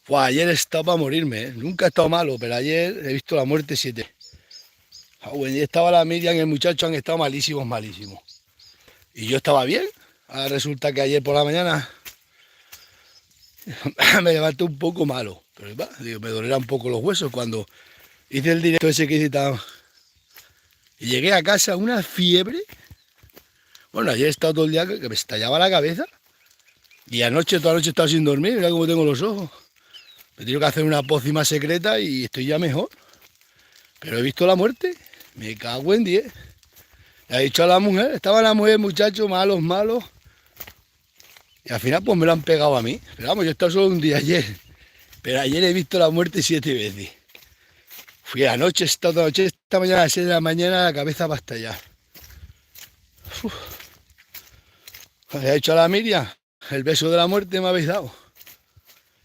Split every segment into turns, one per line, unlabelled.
Fue ayer he estado para morirme, ¿eh? Nunca he estado malo, pero ayer he visto la muerte 7. Bueno, y estaba la Miriam y el muchacho han estado malísimos, malísimos. Y yo estaba bien. Ahora resulta que ayer por la mañana me levanté un poco malo. Pero digo, me dolerán un poco los huesos cuando hice el directo ese que hice tan... Y llegué a casa una fiebre. Bueno, ayer he estado todo el día que me estallaba la cabeza. Y anoche, toda la noche he estado sin dormir. Mira cómo tengo los ojos. Me tengo que hacer una pócima secreta y estoy ya mejor. Pero he visto la muerte. Me cago en 10. Le ha dicho a la mujer, estaba la mujer, muchachos, malos, malos. Y al final pues me lo han pegado a mí. Pero vamos, yo he estado solo un día ayer. Pero ayer he visto la muerte 7 veces. Fui anoche, esta noche, esta mañana a las 6 de la mañana, la cabeza para estallar. Le ha dicho a la Miriam, el beso de la muerte me habéis dado.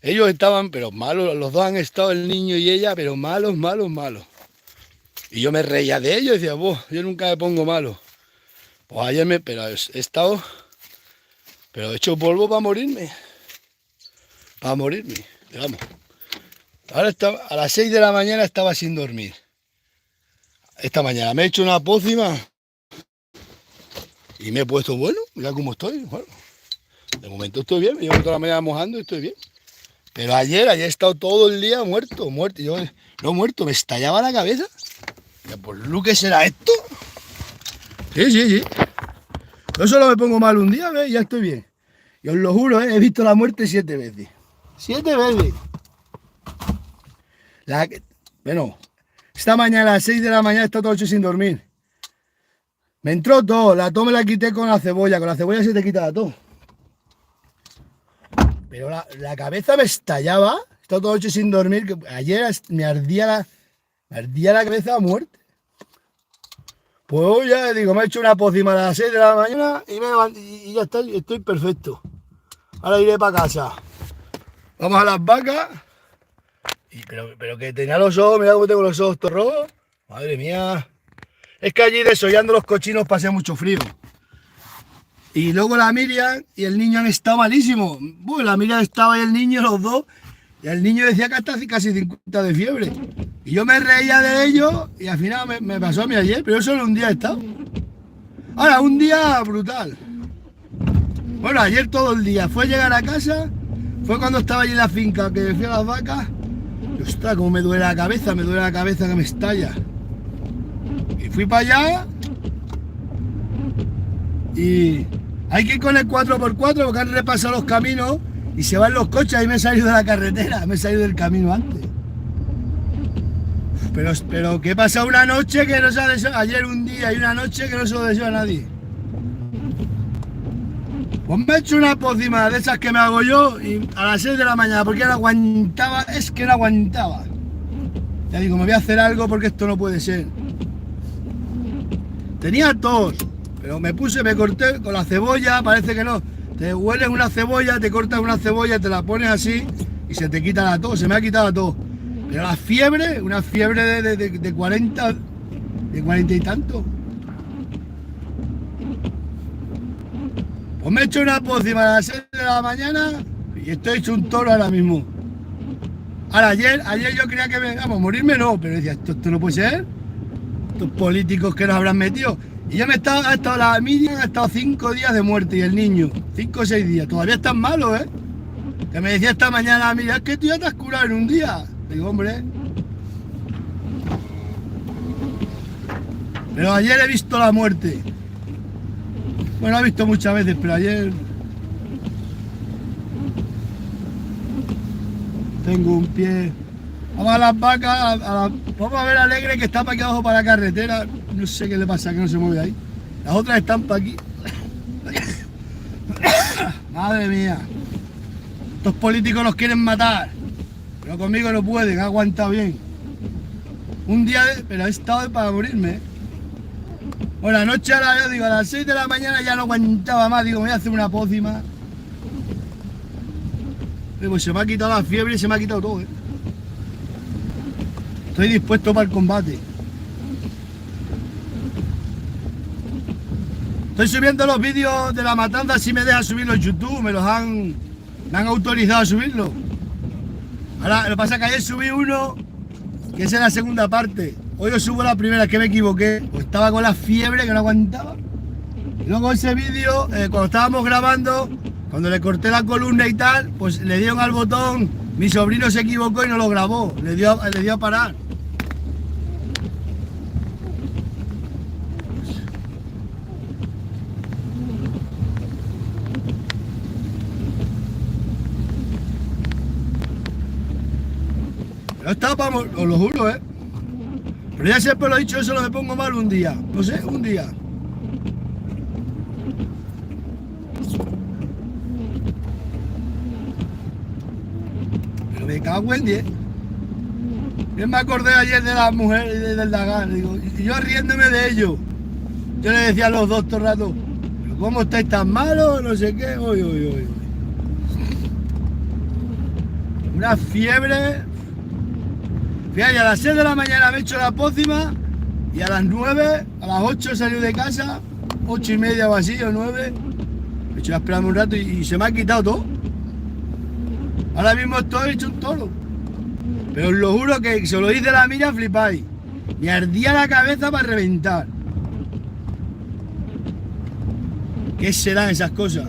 Ellos estaban, pero malos, los dos han estado, el niño y ella, pero malos, malos, malos. Y yo me reía de ellos y decía, yo nunca me pongo malo. Pues ayer pero he estado, pero he hecho polvo para morirme. Para morirme, digamos. Ahora a las 6 de la mañana estaba sin dormir. Esta mañana me he hecho una pócima y me he puesto bueno, mira cómo estoy. Bueno, de momento estoy bien, me llevo toda la mañana mojando y estoy bien. Pero ayer he estado todo el día muerto. Yo no muerto, me estallaba la cabeza. Ya, pues, ¿qué será esto? Sí. Yo solo me pongo mal un día, ¿ves? Y ya estoy bien. Y os lo juro, he visto la muerte 7 veces. 7 veces. Bueno, esta mañana a las 6 de la mañana he estado toda la noche sin dormir. Me entró todo, la tos me la quité con la cebolla se te quita la tos. Pero la cabeza me estallaba, he estado toda la noche sin dormir, que ayer me ardía la cabeza a muerte. Pues hoy ya digo, me he hecho una pócima a las 6 de la mañana y ya está, estoy perfecto. Ahora iré para casa. Vamos a las vacas. Pero que tenía los ojos, mira cómo tengo los ojos todos rojos. Madre mía. Es que allí desollando los cochinos pasé mucho frío. Y luego la Miriam y el niño han estado malísimos. Bueno, la Miriam estaba y el niño, los dos. Y el niño decía que hasta casi 50 de fiebre. Y yo me reía de ellos y al final me pasó a mí ayer, pero yo solo un día he estado. Ahora, un día brutal. Bueno, ayer todo el día. Fue llegar a casa, fue cuando estaba allí en la finca que fui a las vacas. Y ostras, cómo me duele la cabeza que me estalla. Y fui para allá y hay que ir con el 4x4 porque han repasado los caminos y se van los coches. Ahí me he salido de la carretera, me he salido del camino antes. Pero que he pasado una noche que no se ha deseado, ayer un día y una noche que no se lo deseo a nadie. Pues me he hecho una pócima de esas que me hago yo y a las 6 de la mañana porque no aguantaba, es que no aguantaba. Ya digo, me voy a hacer algo porque esto no puede ser. Tenía tos, pero me corté con la cebolla, parece que no. Te hueles una cebolla, te cortas una cebolla, te la pones así y se te quita la tos, se me ha quitado la tos. Pero la fiebre, una fiebre de 40 y tanto. Pues me he hecho una pócima a las 6 de la mañana y estoy hecho un toro ahora mismo. Ahora, ayer yo creía que morirme no, pero decía, esto no puede ser. Estos políticos que nos habrán metido. Y yo ha estado la Miriam, ha estado 5 días de muerte y el niño, 5 o 6 días. Todavía están malos, ¿eh? Que me decía esta mañana, mira, es que tú ya te has curado en un día. Digo, hombre. Pero ayer he visto la muerte. Bueno, he visto muchas veces, pero ayer tengo un pie. Vamos a las vacas, vamos a ver a Alegre que está para aquí abajo para la carretera. No sé qué le pasa, que no se mueve ahí. Las otras están para aquí. Madre mía. Estos políticos nos quieren matar. Pero conmigo no pueden, he aguantado bien. Un día, pero he estado para morirme. Bueno, anoche ahora yo digo, a las 6 de la mañana ya no aguantaba más. Digo, me voy a hacer una pócima. Pues se me ha quitado la fiebre y se me ha quitado todo, ¿eh? Estoy dispuesto para el combate. Estoy subiendo los vídeos de la matanza, si me dejan subirlos en YouTube, me han autorizado a subirlos. Ahora, lo que pasa es que ayer subí uno, que esa es la segunda parte. Hoy os subo la primera, que me equivoqué. Pues estaba con la fiebre que no aguantaba. Y luego ese vídeo, cuando estábamos grabando, cuando le corté la columna y tal, pues le dieron al botón, mi sobrino se equivocó y no lo grabó, le dio a parar. No está para, os lo juro, Pero ya siempre lo he dicho, eso lo me pongo mal un día, no sé, un día. Pero me cago en 10. Yo me acordé ayer de las mujeres y del Dagán, digo, y yo riéndome de ellos. Yo le decía a los dos todo el rato, ¿pero cómo estáis tan malos? No sé qué, uy. Una fiebre. Fíjate, a las 6 de la mañana me he hecho la pócima y a las 9, a las 8 he salido de casa, 8 y media o así, o 9. Me he hecho a esperarme un rato y se me ha quitado todo. Ahora mismo estoy hecho un toro. Pero os lo juro que se lo hice la mira, flipáis. Me ardía la cabeza para reventar. ¿Qué serán esas cosas?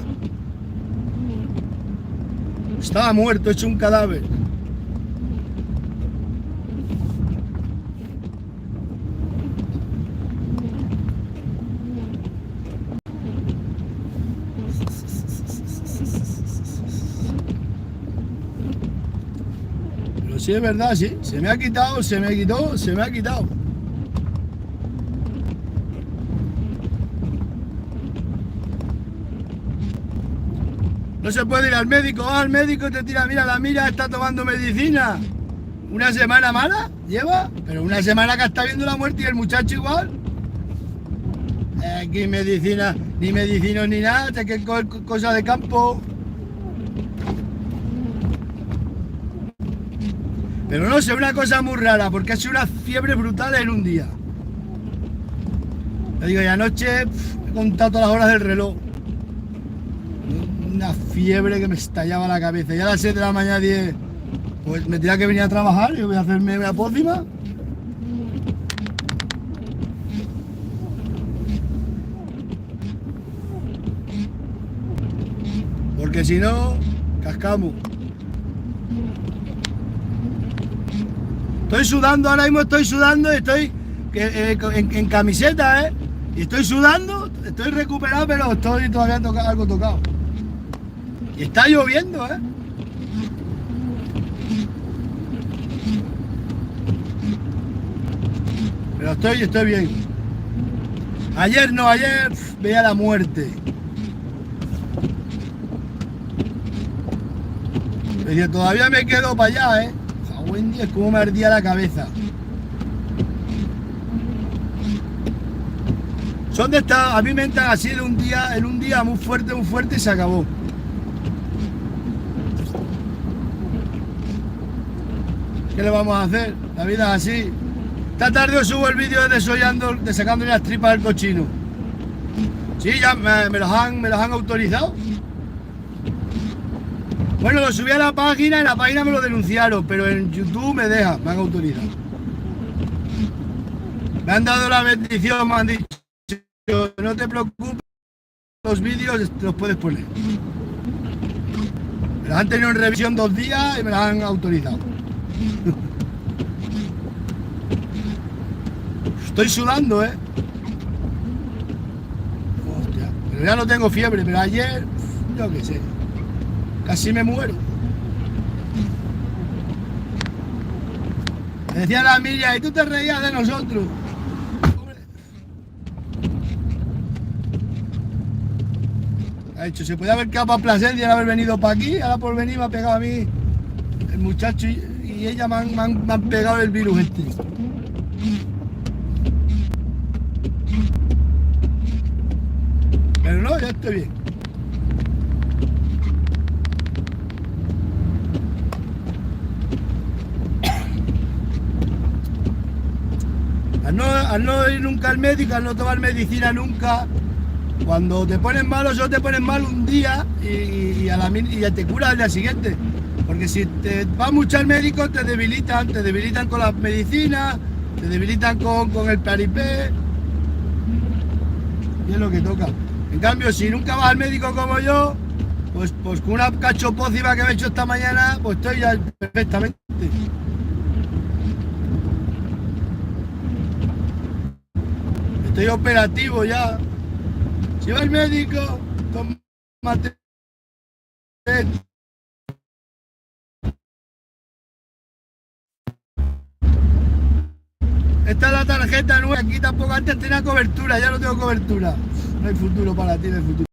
Estaba muerto, hecho un cadáver. Pero sí es verdad, sí. Se me ha quitado, se me quitó, se me ha quitado. No se puede ir al médico, al médico te tira, mira, la mira está tomando medicina. ¿Una semana mala lleva? Pero una semana que está viendo la muerte y el muchacho igual. Aquí medicina, ni medicinos ni nada, hay que coger cosas de campo. Pero no sé, una cosa muy rara, porque ha sido una fiebre brutal en un día. Te digo, y anoche he contado todas las horas del reloj. Una fiebre que me estallaba la cabeza. Ya a las 7 de la mañana 10, pues me tenía que venir a trabajar y voy a hacerme una pócima. Porque si no, cascamos. Estoy sudando, ahora mismo estoy sudando, estoy en camiseta, y estoy sudando, estoy recuperado, pero estoy todavía algo tocado. Y está lloviendo, Pero estoy bien. Ayer veía la muerte. Pero todavía me quedo para allá, Buen día, cómo me ardía la cabeza. Son de estas, a mí me entran así en un día muy fuerte y se acabó. ¿Qué le vamos a hacer? La vida es así. Esta tarde os subo el vídeo de sacándole las tripas al cochino. Sí, ya me los han autorizado. Bueno, lo subí a la página, en la página me lo denunciaron, pero en YouTube me han autorizado. Me han dado la bendición, me han dicho, no te preocupes, los vídeos los puedes poner. Me los han tenido en revisión 2 días y me los han autorizado. Estoy sudando, Hostia, pero ya no tengo fiebre, pero ayer, yo qué sé, casi me muero. Me decía la Miriam, y tú te reías de nosotros. Ha dicho, se puede haber quedado para Plasencia y haber venido para aquí, ahora por venir me ha pegado a mí el muchacho y ella me han pegado el virus este. Pero no, ya estoy bien. Al no ir nunca al médico, al no tomar medicina nunca, cuando te pones malo, solo te pones mal un día y te curas al día siguiente. Porque si te vas mucho al médico te debilitan con las medicinas, te debilitan con el paripé. Y es lo que toca. En cambio, si nunca vas al médico como yo, pues con una cachopócima que me he hecho esta mañana, pues estoy ya perfectamente. Estoy operativo ya. Si va al médico, tómate. Esta es la tarjeta nueva. Aquí tampoco antes tenía cobertura, ya no tengo cobertura. No hay futuro para ti, no hay futuro.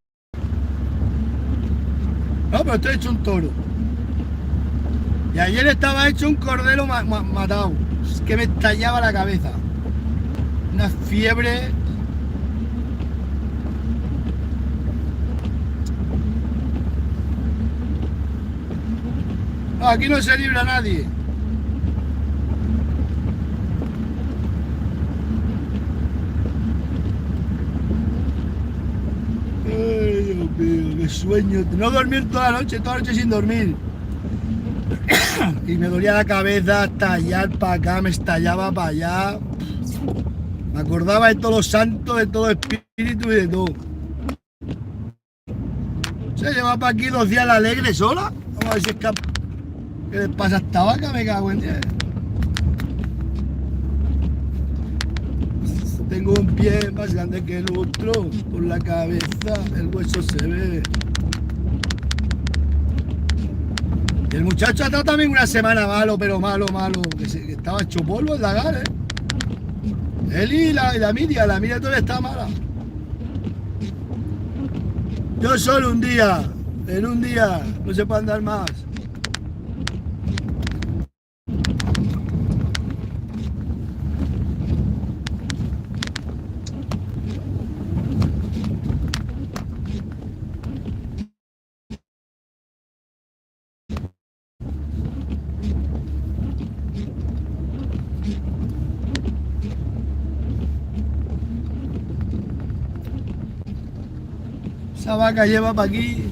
No, pero estoy hecho un toro. Y ayer estaba hecho un cordero matado. Es que me estallaba la cabeza. Una fiebre. No, aquí no se libra nadie. Ay, Dios mío, qué sueño. No dormir toda la noche sin dormir. Y me dolía la cabeza, estallar para acá, me estallaba para allá. Me acordaba de todos los santos, de todo espíritu y de todo. Se lleva para aquí 2 días la alegre sola. Vamos a ver si es capaz. ¿Qué le pasa a esta vaca? Me cago en 10. Tengo un pie más grande que el otro. Por la cabeza el hueso se ve. Y el muchacho ha estado también una semana malo, pero malo. Que estaba hecho polvo el lagar, ¿eh? Él y la Miriam todavía está mala. Yo solo un día, en un día, no se puede andar más. Esa vaca lleva para aquí.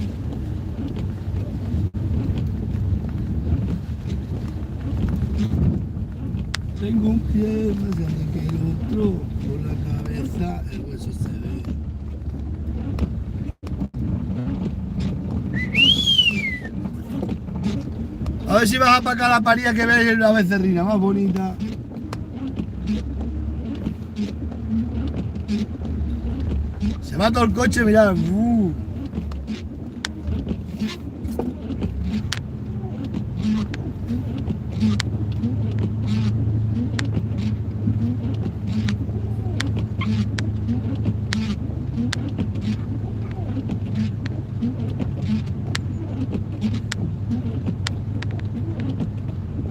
Tengo un pie más grande que el otro. Por la cabeza el hueso se ve. A ver si vas a pagar la paría que ves la becerrina más bonita. Se va todo el coche, mirad.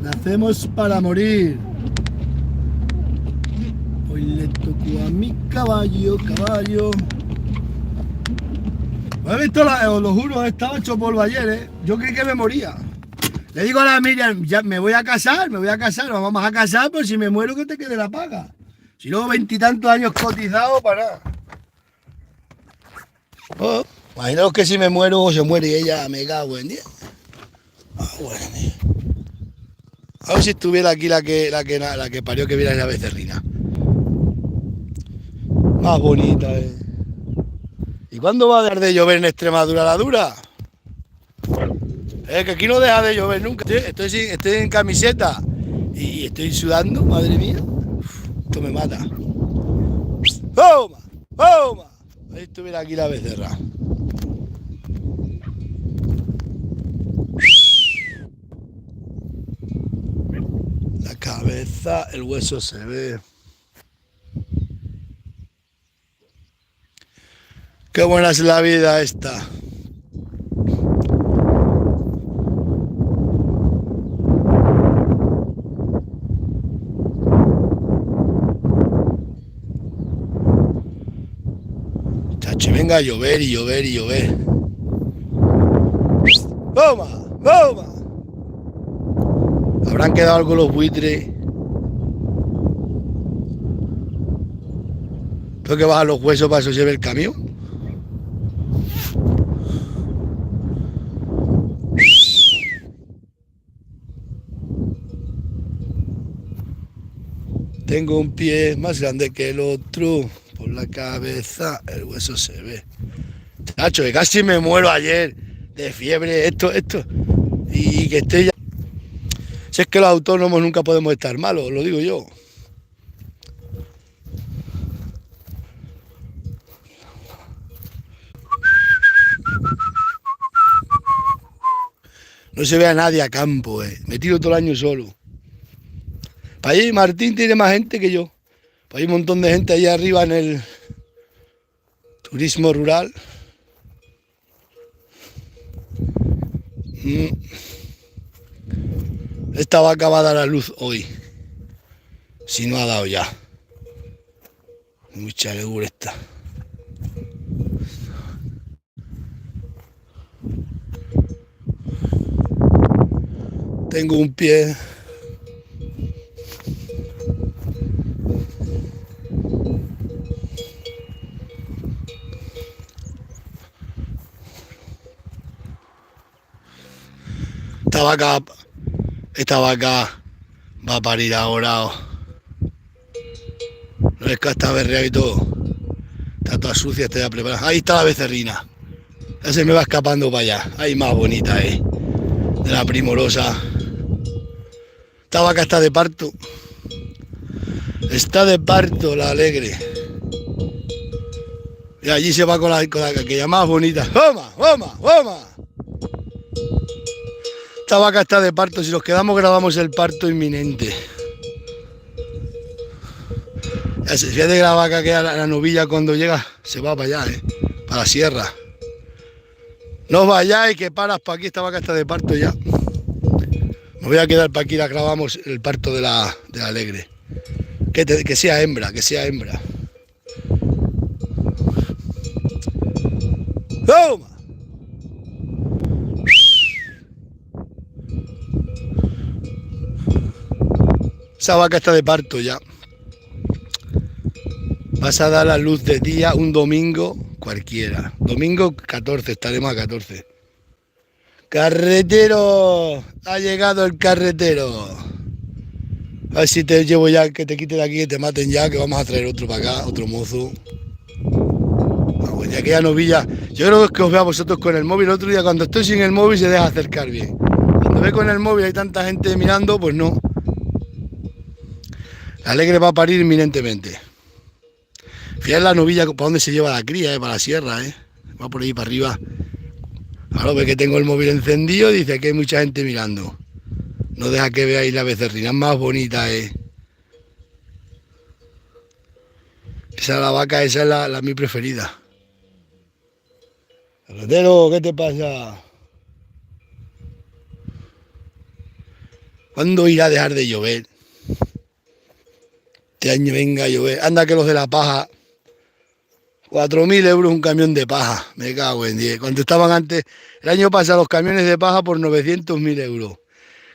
Nacemos para morir. Hoy le tocó a mi caballo. He visto, os lo juro, estaba hecho polvo ayer, ¿eh? Yo creí que me moría. Le digo a la Miriam, ya me voy a casar, nos vamos a casar, pues si me muero que te quede la paga. Si luego 20 y tantos años cotizados para nada. Oh, imaginaos que si me muero o se muere ella, me cago en 10. Bueno, a ver si estuviera aquí la que parió, que viera la becerrina. Más bonita, ¿eh? ¿Y cuándo va a dejar de llover en Extremadura la dura? Que aquí no deja de llover nunca. Estoy en camiseta y estoy sudando, madre mía. Esto me mata. ¡Toma! Ahí estuviera aquí la becerra. La cabeza, el hueso se ve. Qué buena es la vida esta. Chacho, venga a llover y llover. ¡Toma! ¿Habrán quedado algo los buitres? Tengo que bajar los huesos para que eso lleve el camión. Tengo un pie más grande que el otro. Por la cabeza el hueso se ve. Nacho, que casi me muero ayer de fiebre, esto. Y que esté ya. Si es que los autónomos nunca podemos estar malos, lo digo yo. No se ve a nadie a campo, Me tiro todo el año solo. Para allí Martín tiene más gente que yo. Para allí un montón de gente allá arriba en el turismo rural. Esta vaca va a dar a luz hoy. Si no ha dado ya. Mucha legura esta. Tengo un pie. Esta vaca va a parir ahora. No es que está berreado y todo. Está toda sucia, está ya preparada. Ahí está la becerrina. Ya se me va escapando para allá. Ahí más bonita, De la primorosa. Esta vaca está de parto. Está de parto la alegre. Y allí se va con la aquella más bonita. ¡Vamos, vamos, vamos! Esta vaca está de parto. Si nos quedamos grabamos el parto inminente. Fíjate que la vaca que la novilla cuando llega se va para allá, para la sierra. No vayáis que paras para aquí, esta vaca está de parto ya. Me voy a quedar para aquí, la grabamos el parto de la alegre. Que sea hembra, que sea hembra. ¡Toma! Esa vaca está de parto ya. Vas a dar la luz de día un domingo cualquiera. Domingo 14, estaremos a 14. ¡Carretero! Ha llegado el carretero. A ver si te llevo ya, que te quite de aquí, que te maten ya, que vamos a traer otro para acá, otro mozo. Bueno, ya aquella novilla. Yo creo que os veo a vosotros con el móvil. El otro día cuando estoy sin el móvil se deja acercar bien. Cuando ve con el móvil hay tanta gente mirando, pues no. La alegre va a parir inminentemente. Fíjate la novilla para dónde se lleva la cría, para la sierra, Va por ahí para arriba. Ahora ve que tengo el móvil encendido y dice que hay mucha gente mirando. No deja que veáis la becerrina más bonita, Esa es la vaca, esa es la mi preferida. Carretero, ¿qué te pasa? ¿Cuándo irá a dejar de llover? Este año venga a llover. Anda que los de la paja. 4.000 euros un camión de paja. Me cago en 10. Cuando estaban antes, el año pasado los camiones de paja por 900.000 euros.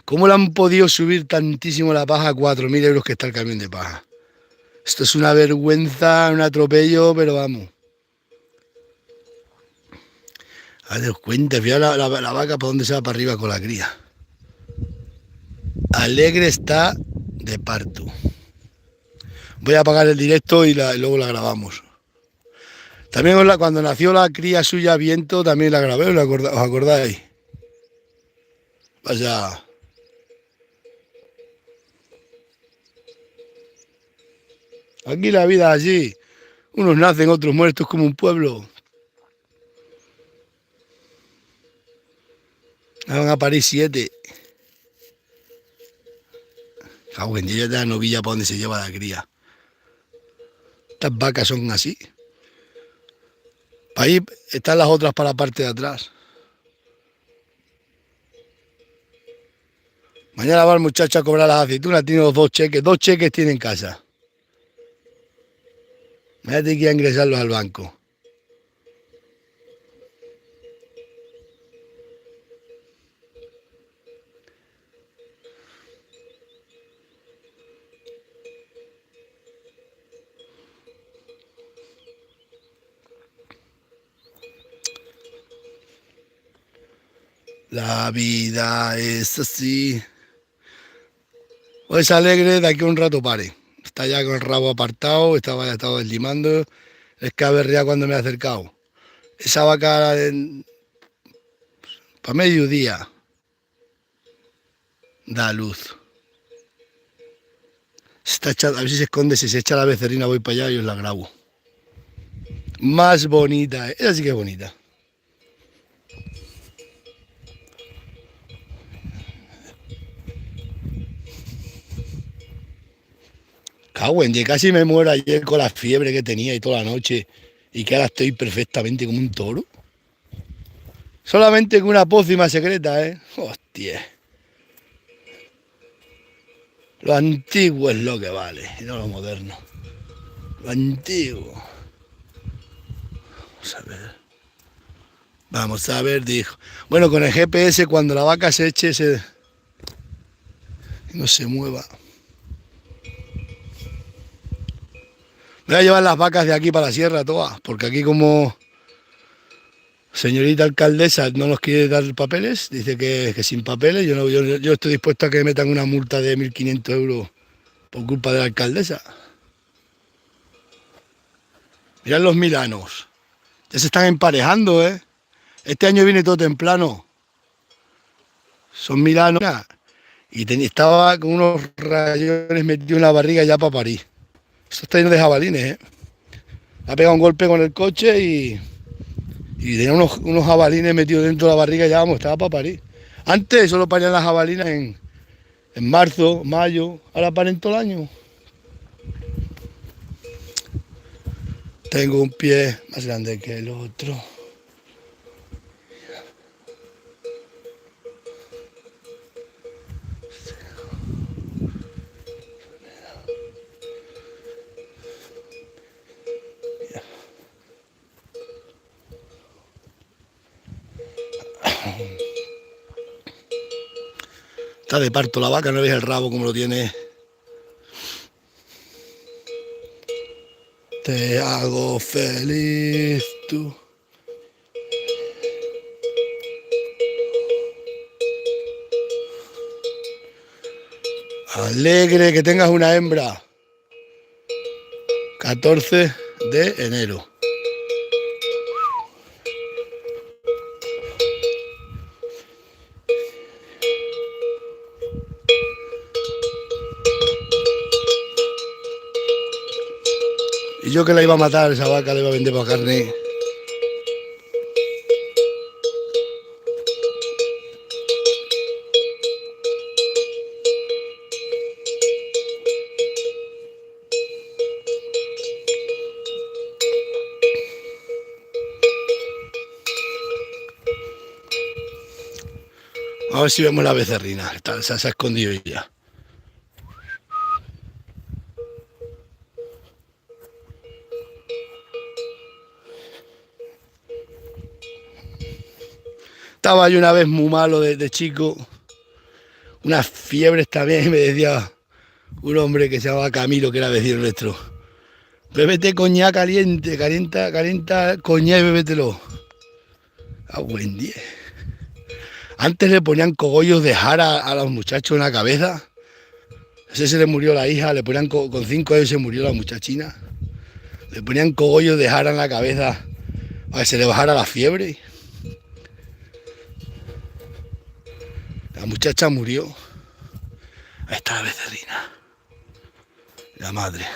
¿Cómo le han podido subir tantísimo la paja a 4.000 euros que está el camión de paja? Esto es una vergüenza, un atropello, pero vamos. Haceos cuenta, fíjate la vaca para dónde se va para arriba con la cría. Alegre está de parto. Voy a apagar el directo y luego la grabamos. También cuando nació la cría suya Viento, también la grabé, ¿os acordáis? Vaya. Aquí la vida es así. Unos nacen, otros muertos como un pueblo. Van a parir 7. Cago en Dios, ya la novilla para donde se lleva la cría. Estas vacas son así. Ahí están las otras para la parte de atrás. Mañana va el muchacho a cobrar las aceitunas, tiene los 2 cheques. 2 cheques tiene en casa. Imagínate que ir a ingresarlos al banco. La vida es así. Pues alegre, de aquí a un rato pare. Está ya con el rabo apartado, estaba ya estado deslimando. Es que aberrea cuando me he acercado. Esa vaca para mediodía da luz. A ver si se esconde, si se echa la becerrina voy para allá y os la grabo. Más bonita, esa sí que es bonita. Cago en, casi me muero ayer con la fiebre que tenía y toda la noche y que ahora estoy perfectamente como un toro. Solamente con una pócima secreta, ¿eh? Hostia. Lo antiguo es lo que vale, y no lo moderno. Lo antiguo. Vamos a ver. Vamos a ver, dijo. Bueno, con el GPS, cuando la vaca se eche, no se mueva. Me voy a llevar las vacas de aquí para la sierra todas, porque aquí como señorita alcaldesa no nos quiere dar papeles, dice que sin papeles, yo estoy dispuesto a que me metan una multa de 1.500 euros por culpa de la alcaldesa. Mirad los milanos, ya se están emparejando, ¿eh? Este año viene todo temprano. Son milanos. Y estaba con unos rayones metidos en la barriga ya para parir. Esto está lleno de jabalines, ¿eh? Ha pegado un golpe con el coche y tenía unos jabalines metidos dentro de la barriga ya, vamos, estaba para parir. Antes solo parían las jabalinas en marzo, mayo, ahora paren todo el año. Tengo un pie más grande que el otro. Está de parto la vaca, no ves el rabo como lo tiene. Te hago feliz tú. Alegre que tengas una hembra. 14 de enero. Y yo que la iba a matar, esa vaca la iba a vender para carne. A ver si vemos la becerrina. Se ha escondido ya. Estaba yo una vez muy malo de chico. Unas fiebres también. Y me decía un hombre que se llamaba Camilo, que era vecino nuestro. Bébete coñac caliente. Calienta coñac y bébetelo. A buen día. Antes le ponían cogollos de jara a los muchachos en la cabeza. Ese se le murió la hija, le ponían con 5 años se murió la muchachina. Le ponían cogollos de jara en la cabeza para que se le bajara la fiebre. La muchacha murió. Ahí está la becerrina. La madre.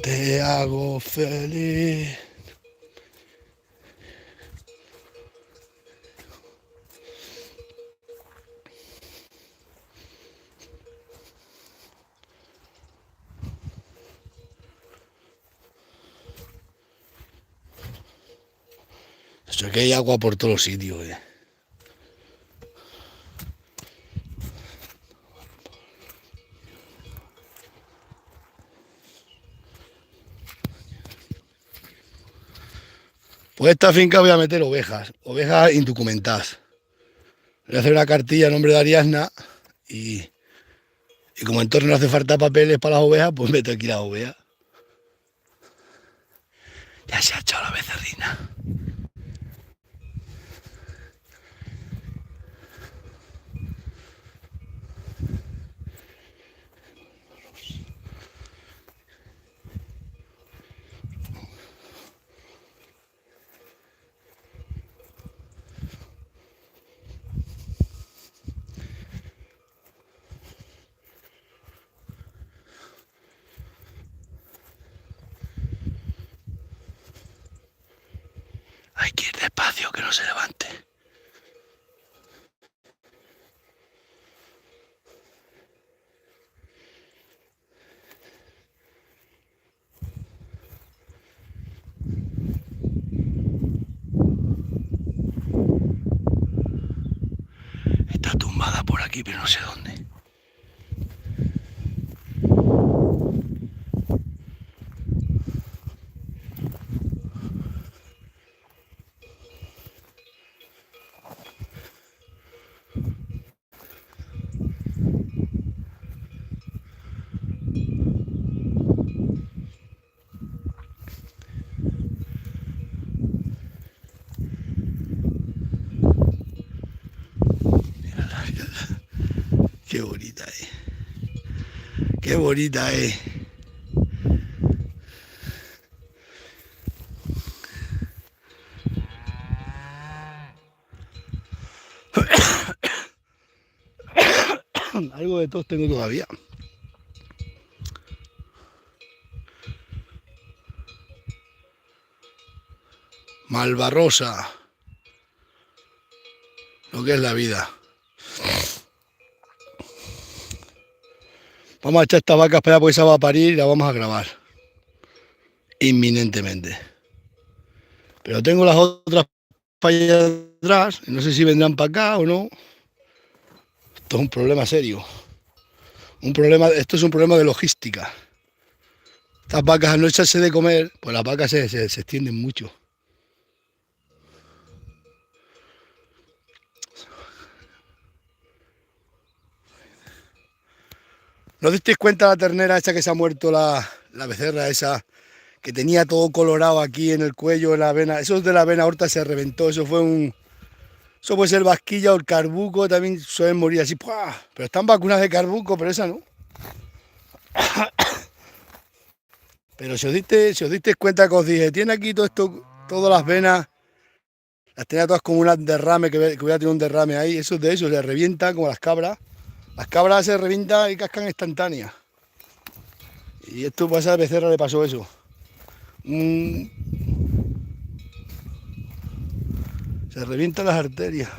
Te hago feliz. Eso que hay agua por todos los sitios, eh. Pues esta finca voy a meter ovejas indocumentadas. Voy a hacer una cartilla a nombre de Ariadna y como en torno no hace falta papeles para las ovejas, pues meto aquí las ovejas. Ya se ha echado la becerrina. Hay que ir despacio, que no se levante. Está tumbada por aquí, pero no sé dónde. Qué bonita es. Qué bonita es. Algo de tos tengo todavía. Malvarrosa. Lo que es la vida. Vamos a echar esta vaca, espera, porque esa va a parir y la vamos a grabar. Inminentemente. Pero tengo las otras para allá atrás. Y no sé si vendrán para acá o no. Esto es un problema serio. Esto es un problema de logística. Estas vacas al no echarse de comer, pues las vacas se extienden mucho. ¿No os disteis cuenta la ternera esa que se ha muerto, la becerra esa, que tenía todo colorado aquí en el cuello, en la vena? Eso es de la vena aorta, se reventó. Eso puede ser vasquilla o el carbuco, también suelen morir así. ¡Puah! Pero están vacunas de carbuco, pero esa no. Pero si os diste cuenta que os dije, tiene aquí todo esto, todas las venas, las tenía todas como un derrame, que voy a tener un derrame ahí. Eso es de eso, se revienta como las cabras. Las cabras se revientan y cascan instantáneas. Y esto pasa a becerra, le pasó eso. Se revientan las arterias.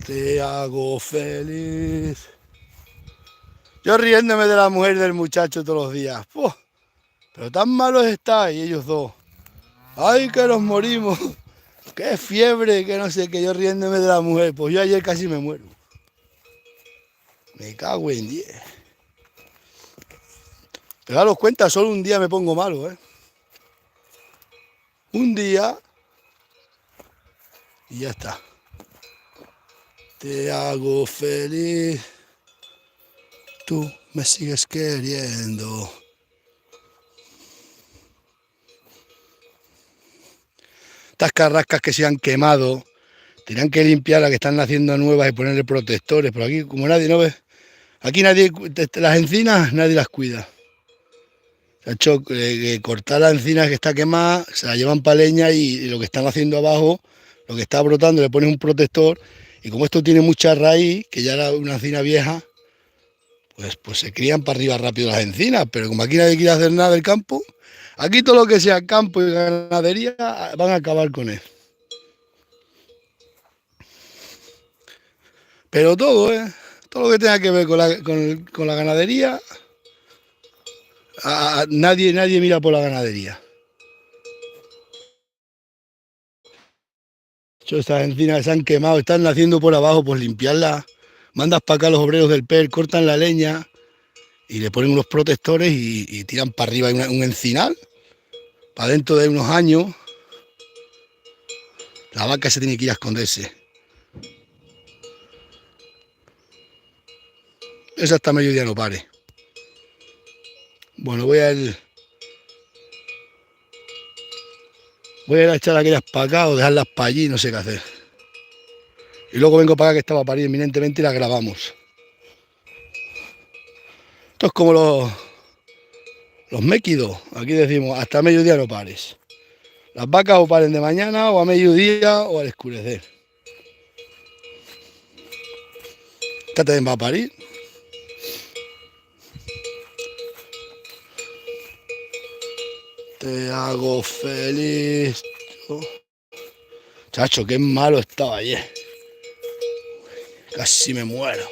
Te hago feliz. Yo riéndome de la mujer y del muchacho todos los días. ¡Puh! Pero tan malos estáis ellos dos. ¡Ay, que nos morimos! ¡Qué fiebre! Que no sé, que yo riéndome de la mujer. Pues yo ayer casi me muero. Me cago en 10. Pero daros cuenta, solo un día me pongo malo, ¿eh? Un día y ya está. Te hago feliz. Tú me sigues queriendo. Estas carrascas que se han quemado, tenían que limpiar las que están naciendo nuevas y ponerle protectores. Pero aquí, como nadie no ve, aquí nadie, las encinas nadie las cuida. Se ha hecho cortar la encina que está quemada, se la llevan para leña y lo que están haciendo abajo, lo que está brotando, le pones un protector. Y como esto tiene mucha raíz, que ya era una encina vieja, pues se crían para arriba rápido las encinas. Pero como aquí nadie quiere hacer nada del campo, aquí todo lo que sea campo y ganadería van a acabar con él. Pero todo, todo lo que tenga que ver con la ganadería, nadie mira por la ganadería. Estas encinas se han quemado, están naciendo por abajo, pues limpiarlas. Mandas para acá a los obreros del PER, cortan la leña y le ponen unos protectores y tiran para arriba un encinal. Para dentro de unos años, la vaca se tiene que ir a esconderse. Esa hasta mediodía no pare. Bueno, voy a ir a echar aquellas para acá o dejarlas para allí, no sé qué hacer. Y luego vengo para acá que estaba a parir inminentemente y las grabamos. Esto es como los méquidos. Aquí decimos, hasta mediodía no pares. Las vacas o paren de mañana o a mediodía o al escurecer. Esta también va a parir. Te hago feliz. Chacho, qué malo estaba ayer. Casi me muero.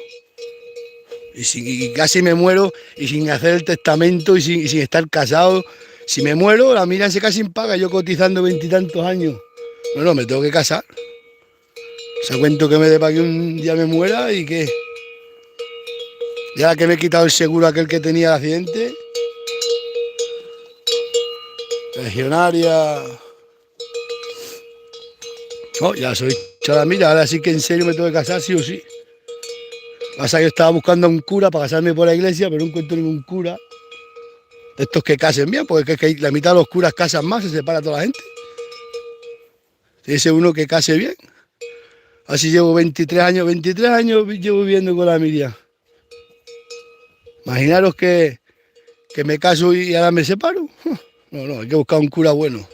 Y casi me muero y sin hacer el testamento y sin estar casado. Si me muero, la Miriam se casi sin paga, yo cotizando 20 y tantos años. No, me tengo que casar. O sea, cuento que me dé para que un día me muera y que... Ya que me he quitado el seguro aquel que tenía el accidente. Legionaria. Oh, ya soy chalamilla, ahora sí que en serio me tengo que casar, sí o sí. Pasa que yo estaba buscando a un cura para casarme por la iglesia, pero no encuentro ningún cura de estos que casen bien, porque es que la mitad de los curas casan más, se separa toda la gente. Ese uno que case bien. Así llevo 23 años llevo viviendo con la Miriam. Imaginaros que me caso y ahora me separo. No, hay que buscar un cura bueno.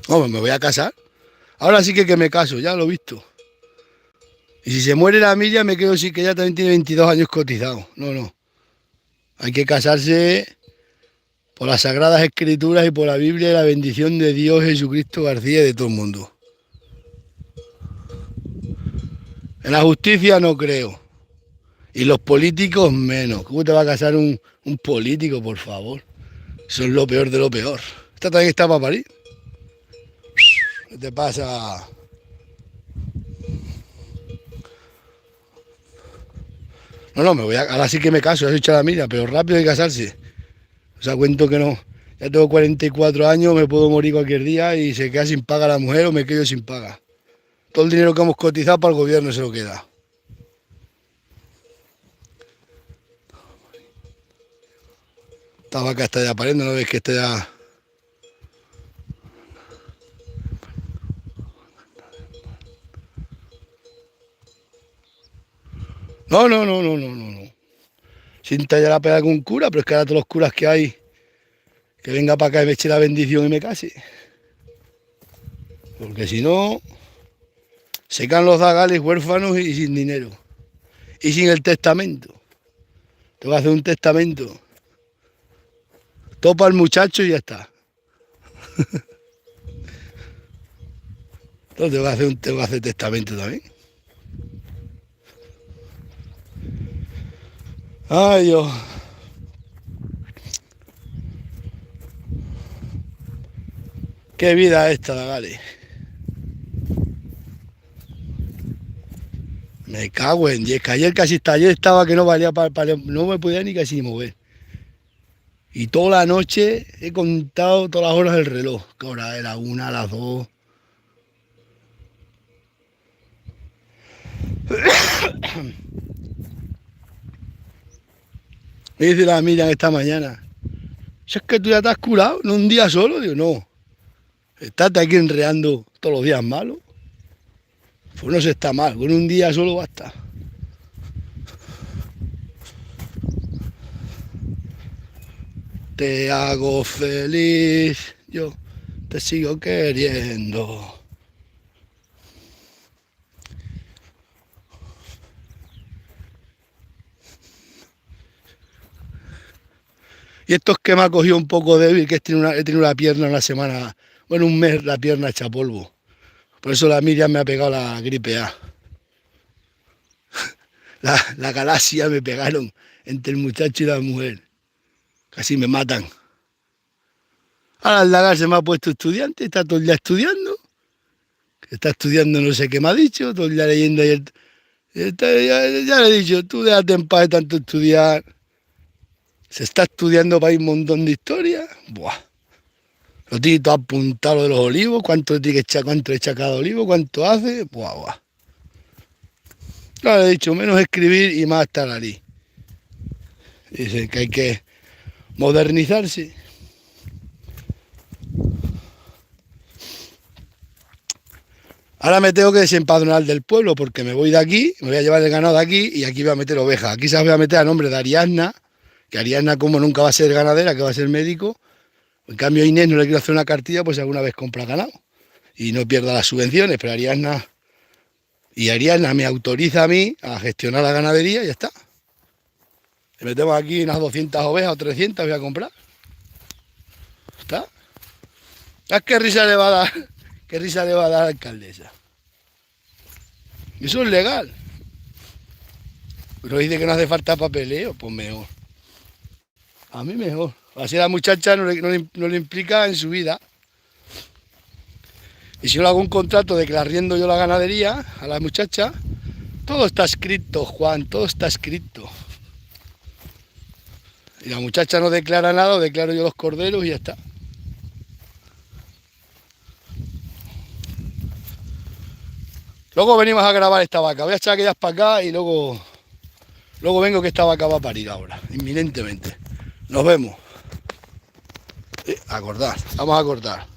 Hombre, me voy a casar. Ahora sí que me caso, ya lo he visto. Y si se muere la Miriam, me quedo sí que ella también tiene 22 años cotizados. No. Hay que casarse por las Sagradas Escrituras y por la Biblia y la bendición de Dios Jesucristo García y de todo el mundo. En la justicia no creo. Y los políticos menos. ¿Cómo te va a casar un político, por favor? Eso es lo peor de lo peor. Esta también está para parir. ¿Qué te pasa? No, ahora sí que me caso, ya soy chalamilla, pero rápido hay que casarse. O sea, cuento que no. Ya tengo 44 años, me puedo morir cualquier día y se queda sin paga la mujer o me quedo sin paga. Todo el dinero que hemos cotizado para el gobierno se lo queda. Esta vaca está ya pariendo, ¿no ves que está ya...? No. Sin tallar la pega con un cura, pero es que ahora todos los curas que hay, que venga para acá y me eche la bendición y me case. Porque si no, se quedan los zagales huérfanos y sin dinero. Y sin el testamento. Tengo que hacer un testamento. Topa al muchacho y ya está. Entonces tengo que hacer testamento también. Ay, Dios. Qué vida esta, Zagales. Me cago en 10, que ayer estaba que no valía no me podía ni casi mover. Y toda la noche he contado todas las horas del reloj. ¿Qué hora era? 1, las 2. Me dice la Miriam esta mañana, si es que tú ya te has curado, no un día solo. Digo, no, estate aquí enreando todos los días malos. Pues no se está mal, con un día solo basta. Te hago feliz, yo te sigo queriendo. Y esto es que me ha cogido un poco débil, que he tenido la pierna una semana, bueno, un mes la pierna hecha polvo. Por eso la Miriam me ha pegado la gripe A. La galaxia me pegaron entre el muchacho y la mujer. Casi me matan. Ahora el lagar se me ha puesto estudiante, está todo el día estudiando. Está estudiando no sé qué me ha dicho, todo el día leyendo ayer. Ya le he dicho, tú déjate en paz de tanto estudiar. Se está estudiando para ir un montón de historias. Buah. Lo tiene todo apuntado lo de los olivos, cuánto tiene que echar, cuánto echa cada olivo, cuánto hace. Buah. Ya le he dicho, menos escribir y más estar ahí. Dice que hay que modernizarse. Ahora me tengo que desempadronar del pueblo porque me voy de aquí, me voy a llevar el ganado de aquí y aquí voy a meter ovejas. Aquí se las voy a meter a nombre de Ariadna, que Ariadna como nunca va a ser ganadera, que va a ser médico. En cambio a Inés no le quiero hacer una cartilla, pues alguna vez compra ganado y no pierda las subvenciones, pero Ariadna me autoriza a mí a gestionar la ganadería y ya está. Le metemos aquí unas 200 ovejas o 300, voy a comprar. ¿Está? ¿Sabes qué risa le va a dar? ¿Qué risa le va a dar a la alcaldesa? Eso es legal. Pero dice que no hace falta papeleo, pues mejor. A mí mejor. Así a la muchacha no le implica en su vida. Y si yo le hago un contrato de que le arriendo yo la ganadería a la muchacha, todo está escrito, Juan, todo está escrito. Y la muchacha no declara nada, declaro yo los corderos y ya está. Luego venimos a grabar esta vaca. Voy a echar aquellas para acá y luego vengo que esta vaca va a parir ahora, inminentemente. Nos vemos. Acordar, vamos a acordar.